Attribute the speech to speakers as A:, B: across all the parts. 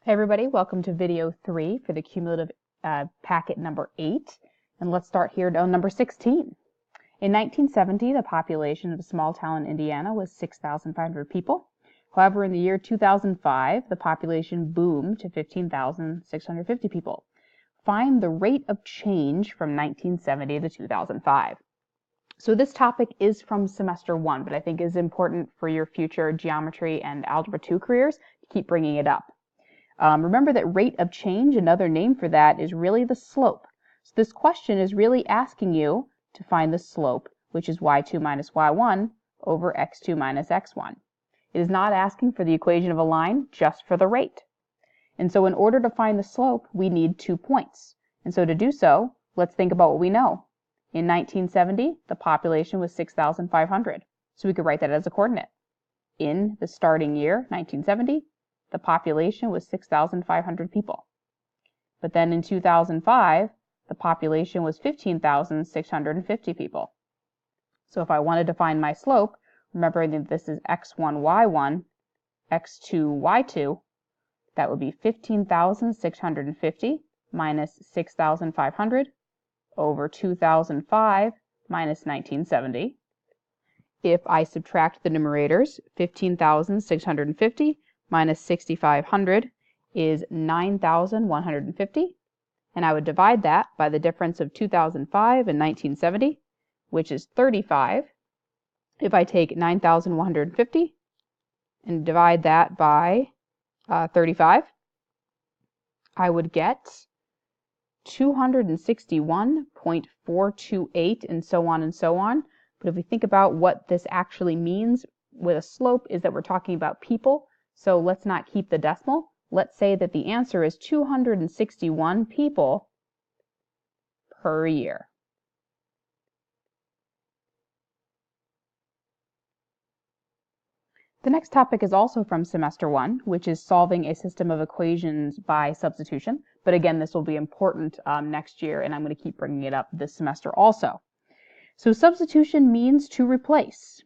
A: Hey everybody, welcome to video 3 for the cumulative packet number 8. And let's start here on number 16. In 1970, the population of a small town in Indiana was 6,500 people. However, in the year 2005, the population boomed to 15,650 people. Find the rate of change from 1970 to 2005. So this topic is from semester 1, but I think is important for your future geometry and algebra 2 careers to keep bringing it up. Remember that rate of change, another name for that, is really the slope. So this question is really asking you to find the slope, which is y2 minus y1 over x2 minus x1. It is not asking for the equation of a line, just for the rate. And so in order to find the slope, we need 2 points. And so to do so, let's think about what we know. In 1970, the population was 6,500. So we could write that as a coordinate. In the starting year, 1970, the population was 6,500 people. But then in 2005, the population was 15,650 people. So if I wanted to find my slope, remembering that this is x1, y1, x2, y2, that would be 15,650 minus 6,500 over 2005 minus 1970. If I subtract the numerators, 15,650 minus 6,500 is 9,150, and I would divide that by the difference of 2005 and 1970, which is 35. If I take 9,150 and divide that by 35, I would get 261.428 and so on and so on. But if we think about what this actually means with a slope, is that we're talking about people. So let's not keep the decimal. Let's say that the answer is 261 people per year. The next topic is also from semester 1, which is solving a system of equations by substitution. But again, this will be important next year, and I'm going to keep bringing it up this semester also. So substitution means to replace.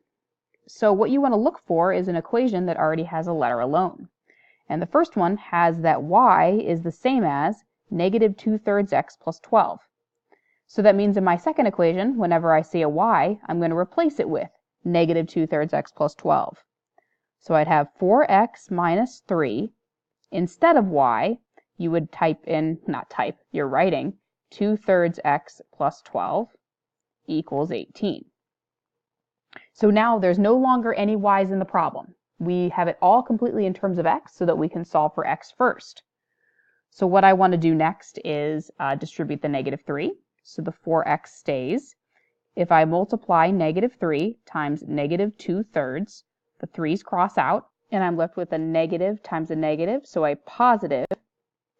A: So what you want to look for is an equation that already has a letter alone. And the first one has that y is the same as negative 2/3 x plus 12. So that means in my second equation, whenever I see a y, I'm going to replace it with negative 2/3 x plus 12. So I'd have 4x minus 3. Instead of y, you would type in, you're writing 2/3 x plus 12 equals 18. So now there's no longer any y's in the problem. We have it all completely in terms of x so that we can solve for x first. So what I want to do next is distribute the negative 3. So the 4x stays. If I multiply negative 3 times negative 2/3, the 3's cross out, and I'm left with a negative times a negative, so a positive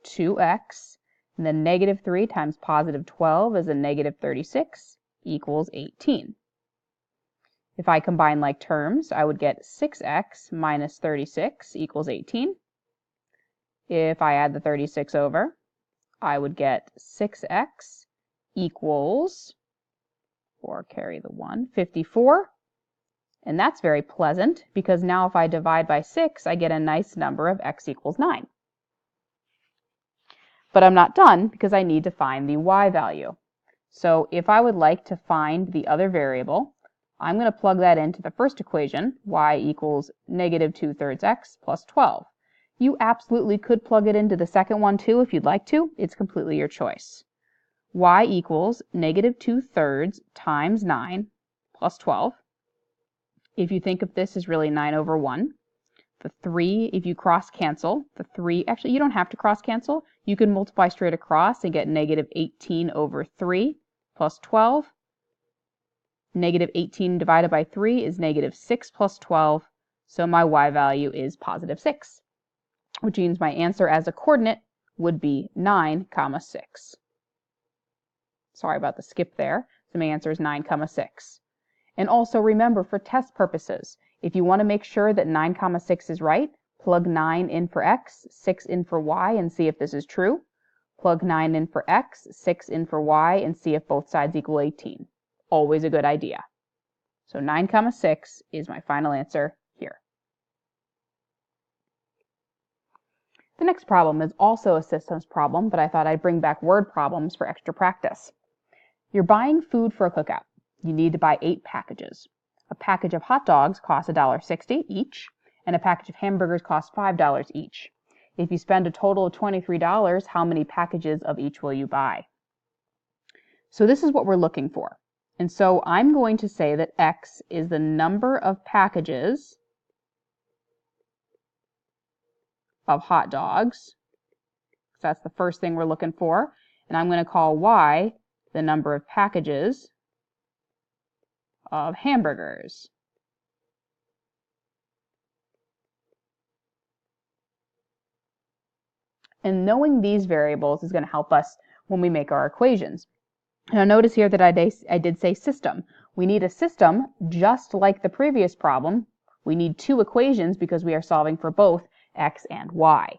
A: 2x, and then negative 3 times positive 12 is a negative 36 equals 18. If I combine like terms, I would get 6x minus 36 equals 18. If I add the 36 over, I would get 6x equals, or carry the 1, 54. And that's very pleasant, because now if I divide by 6, I get a nice number of x equals 9. But I'm not done, because I need to find the y value. So if I would like to find the other variable, I'm going to plug that into the first equation, y equals negative 2/3 x plus 12. You absolutely could plug it into the second one too if you'd like to. It's completely your choice. Y equals negative 2/3 times 9 plus 12. If you think of this as really 9 over 1, the 3, if you cross cancel, the 3, actually you don't have to cross cancel. You can multiply straight across and get negative 18 over 3 plus 12. Negative 18 divided by 3 is negative 6 plus 12, so my y value is positive 6, which means my answer as a coordinate would be 9, 6. Sorry about the skip there. So my answer is 9, 6. And also remember, for test purposes, if you want to make sure that 9, 6 is right, plug 9 in for x, 6 in for y, and see if this is true. Plug 9 in for x, 6 in for y, and see if both sides equal 18. Always a good idea. So 9, 6 is my final answer here. The next problem is also a systems problem, but I thought I'd bring back word problems for extra practice. You're buying food for a cookout. You need to buy 8 packages. A package of hot dogs costs $1.60 each, and a package of hamburgers costs $5 each. If you spend a total of $23, how many packages of each will you buy? So this is what we're looking for. And so I'm going to say that X is the number of packages of hot dogs. So that's the first thing we're looking for. And I'm going to call Y the number of packages of hamburgers. And knowing these variables is going to help us when we make our equations. Now notice here that I did say system. We need a system just like the previous problem. We need 2 equations because we are solving for both X and Y.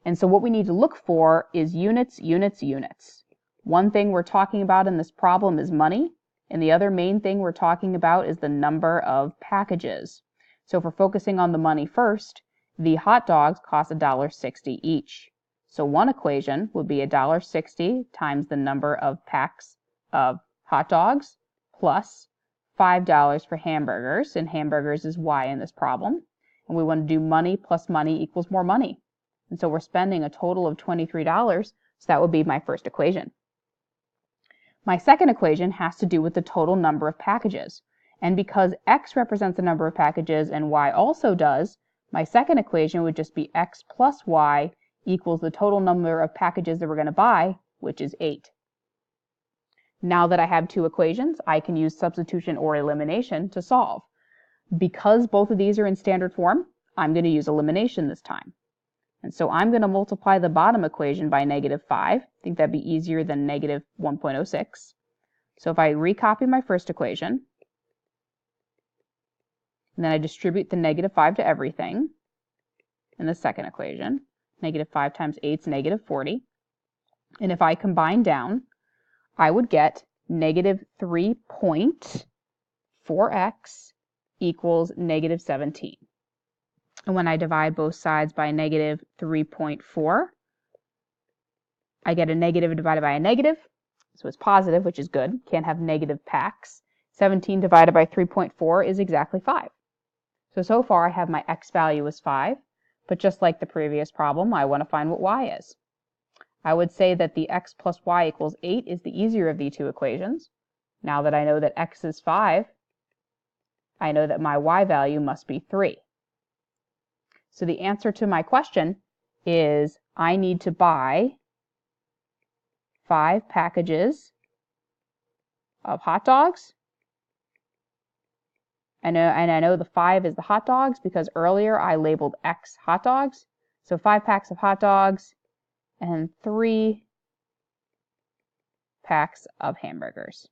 A: And so what we need to look for is units, units, units. One thing we're talking about in this problem is money, and the other main thing we're talking about is the number of packages. So if we're focusing on the money first, the hot dogs cost $1.60 each. So one equation would be $1.60 times the number of packs of hot dogs plus $5 for hamburgers, and hamburgers is Y in this problem. And we want to do money plus money equals more money. And so we're spending a total of $23, so that would be my first equation. My second equation has to do with the total number of packages. And because X represents the number of packages and Y also does, my second equation would just be X plus Y equals the total number of packages that we're going to buy, which is 8. Now that I have 2 equations, I can use substitution or elimination to solve. Because both of these are in standard form, I'm going to use elimination this time. And so I'm going to multiply the bottom equation by -5. I think that'd be easier than -1.06. So if I recopy my first equation, and then I distribute the -5 to everything in the second equation, -5 times 8 is -40. And if I combine down, I would get -3.4x equals -17. And when I divide both sides by -3.4, I get a negative divided by a negative. So it's positive, which is good. Can't have negative packs. 17 divided by 3.4 is exactly 5. So far I have my X value as 5. But just like the previous problem, I want to find what Y is. I would say that the X plus Y equals 8 is the easier of the 2 equations. Now that I know that X is 5, I know that my Y value must be 3. So the answer to my question is I need to buy 5 packages of hot dogs. I know the 5 is the hot dogs because earlier I labeled X hot dogs. So 5 packs of hot dogs and 3 packs of hamburgers.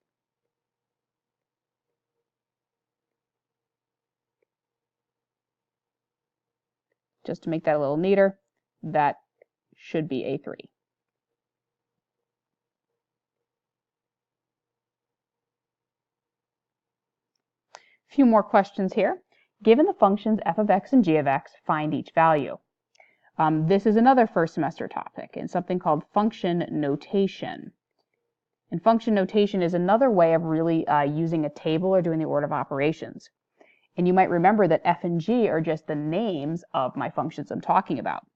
A: Just to make that a little neater, that should be a 3. A few more questions here. Given the functions f of x and g of x, find each value. This is another first semester topic and something called function notation. And function notation is another way of really using a table or doing the order of operations. And you might remember that f and g are just the names of my functions I'm talking about.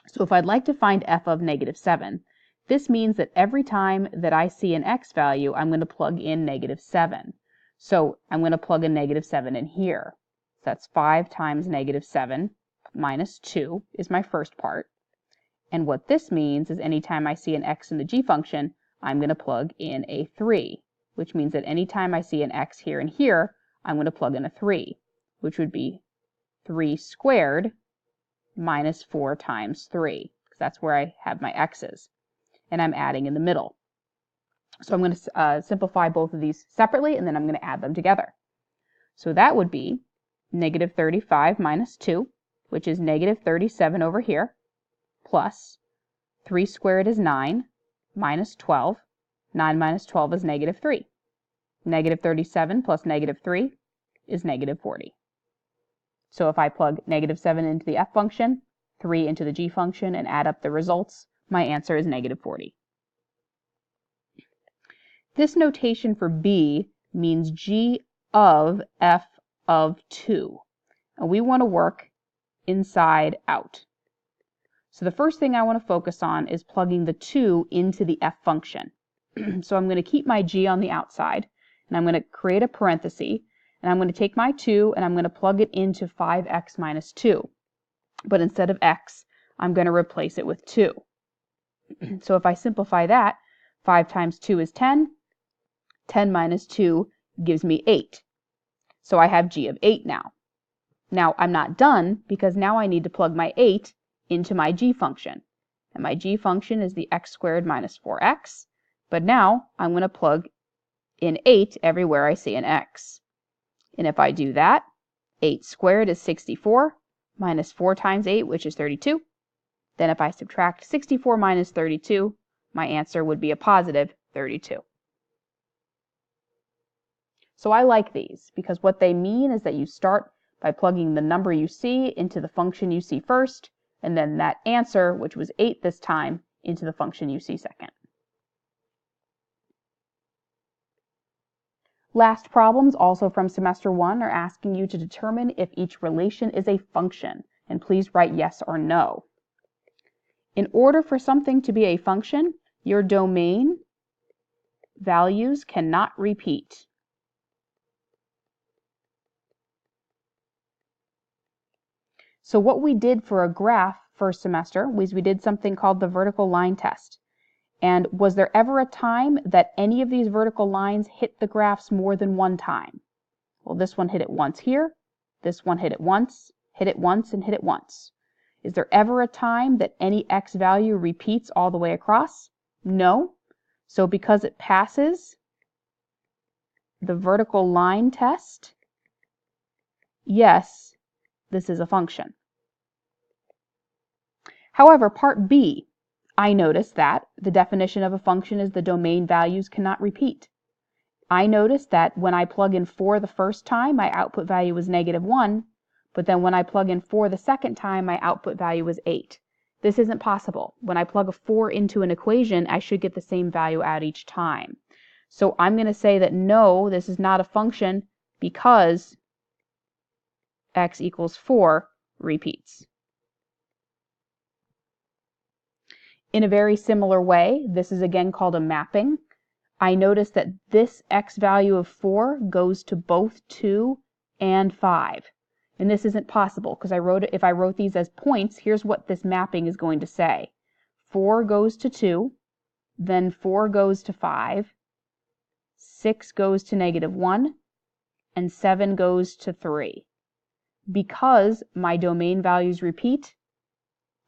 A: So if I'd like to find f of -7, this means that every time that I see an x value, I'm going to plug in -7. So I'm going to plug a -7 in here. So that's 5 times -7 minus 2 is my first part. And what this means is anytime I see an x in the g function, I'm going to plug in a 3, which means that anytime I see an x here and here, I'm going to plug in a 3, which would be 3 squared minus 4 times 3, because that's where I have my x's. And I'm adding in the middle. So I'm going to simplify both of these separately, and then I'm going to add them together. So that would be -35 minus 2, which is -37 over here, plus 3 squared is 9, minus 12. 9 minus 12 is -3. -37 plus -3 is -40. So if I plug -7 into the f function, 3 into the g function and add up the results, my answer is negative 40. This notation for b means g of f of 2. And we want to work inside out. So the first thing I want to focus on is plugging the 2 into the f function. So I'm going to keep my g on the outside, and I'm going to create a parenthesis, and I'm going to take my 2 and I'm going to plug it into 5x minus 2. But instead of x, I'm going to replace it with 2. So if I simplify that, 5 times 2 is 10. 10 minus 2 gives me 8. So I have g of 8 now. Now I'm not done, because now I need to plug my 8 into my g function. And my g function is the x squared minus 4x. But now I'm going to plug in 8 everywhere I see an x. And if I do that, 8 squared is 64, minus 4 times 8, which is 32. Then if I subtract 64 minus 32, my answer would be a positive 32. So I like these, because what they mean is that you start by plugging the number you see into the function you see first, and then that answer, which was 8 this time, into the function you see second. Last problems, also from semester 1, are asking you to determine if each relation is a function, and please write yes or no. In order for something to be a function, your domain values cannot repeat. So what we did for a graph first semester was we did something called the vertical line test. And was there ever a time that any of these vertical lines hit the graphs more than one time? Well, this one hit it once here, this one hit it once, and hit it once. Is there ever a time that any x value repeats all the way across? No. So because it passes the vertical line test, yes, this is a function. However, part B, I noticed that the definition of a function is the domain values cannot repeat. I noticed that when I plug in 4 the first time, my output value was -1, but then when I plug in 4 the second time, my output value was 8. This isn't possible. When I plug a 4 into an equation, I should get the same value out each time. So I'm going to say that no, this is not a function because x equals 4 repeats. In a very similar way, this is again called a mapping. I notice that this x value of 4 goes to both 2 and 5. And this isn't possible because if I wrote these as points, here's what this mapping is going to say. 4 goes to 2, then 4 goes to 5, 6 goes to -1, and 7 goes to 3. Because my domain values repeat,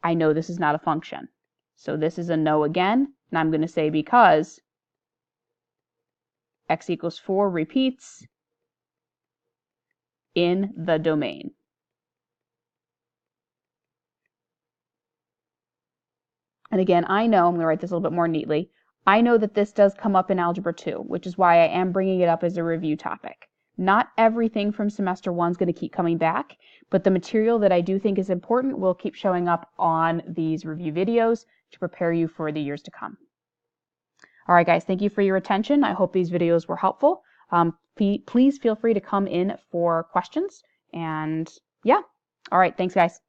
A: I know this is not a function. So this is a no again, and I'm going to say because x equals 4 repeats in the domain. And again, I know, I'm going to write this a little bit more neatly, I know that this does come up in Algebra 2, which is why I am bringing it up as a review topic. Not everything from semester 1 is going to keep coming back, but the material that I do think is important will keep showing up on these review videos to prepare you for the years to come. All right, guys, thank you for your attention. I hope these videos were helpful. Please feel free to come in for questions. And yeah, all right, thanks, guys.